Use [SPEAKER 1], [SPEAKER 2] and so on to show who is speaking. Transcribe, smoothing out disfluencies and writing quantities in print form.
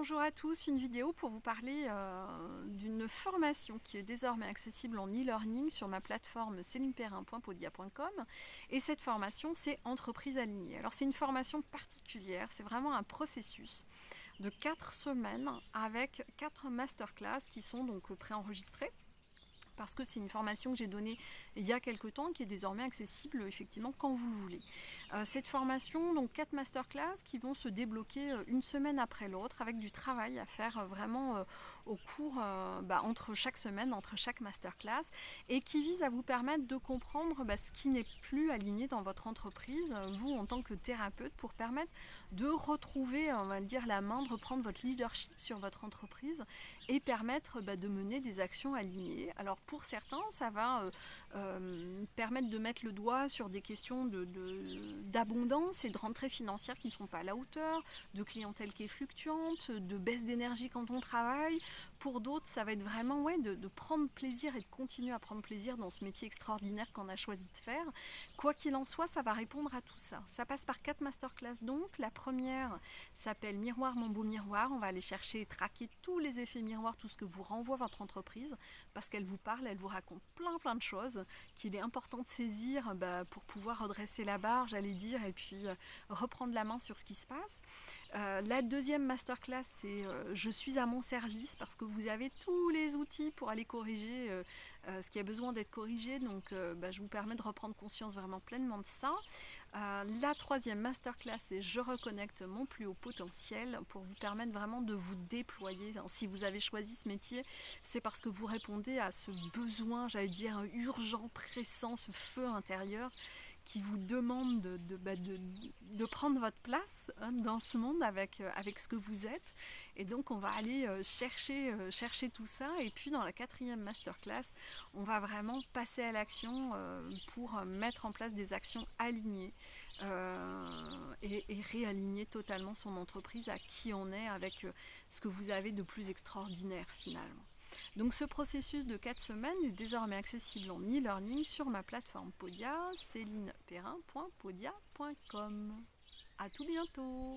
[SPEAKER 1] Bonjour à tous, une vidéo pour vous parler d'une formation qui est désormais accessible en e-learning sur ma plateforme celineperrin.podia.com et cette formation c'est Entreprise alignée. Alors c'est une formation particulière, c'est vraiment un processus de 4 semaines avec 4 masterclass qui sont donc préenregistrées parce que c'est une formation que j'ai donnée il y a quelques temps qui est désormais accessible effectivement quand vous voulez. Cette formation, donc 4 masterclass qui vont se débloquer une semaine après l'autre avec du travail à faire vraiment au cours entre chaque semaine, entre chaque masterclass et qui vise à vous permettre de comprendre ce qui n'est plus aligné dans votre entreprise, vous en tant que thérapeute, pour permettre de retrouver, on va dire, la main, de reprendre votre leadership sur votre entreprise et permettre de mener des actions alignées. Alors pour certains, ça va permettre de mettre le doigt sur des questions d'abondance et de rentrée financière qui ne sont pas à la hauteur, de clientèle qui est fluctuante, de baisse d'énergie quand on travaille. Pour d'autres, ça va être vraiment de prendre plaisir et de continuer à prendre plaisir dans ce métier extraordinaire qu'on a choisi de faire. Quoi qu'il en soit, ça va répondre à tout ça. Ça passe par 4 masterclass donc. La première s'appelle Miroir, mon beau miroir. On va aller chercher et traquer tous les effets miroirs, tout ce que vous renvoie votre entreprise, parce qu'elle vous parle, elle vous raconte plein de choses qu'il est important de saisir pour pouvoir redresser la barre, j'allais dire, et puis reprendre la main sur ce qui se passe. La deuxième masterclass, c'est Je suis à mon service, parce que vous avez tous les outils pour aller corriger ce qui a besoin d'être corrigé, donc je vous permets de reprendre conscience vraiment pleinement de ça. La troisième masterclass, c'est Je reconnecte mon plus haut potentiel, pour vous permettre vraiment de vous déployer. Si vous avez choisi ce métier, c'est parce que vous répondez à ce besoin, j'allais dire, urgent, pressant, ce feu intérieur qui vous demande de prendre votre place dans ce monde avec ce que vous êtes. Et donc on va aller chercher tout ça. Et puis dans la quatrième masterclass, on va vraiment passer à l'action pour mettre en place des actions alignées et réaligner totalement son entreprise à qui on est, avec ce que vous avez de plus extraordinaire finalement. Donc ce processus de 4 semaines est désormais accessible en e-learning sur ma plateforme Podia, celineperrin.podia.com. À tout bientôt.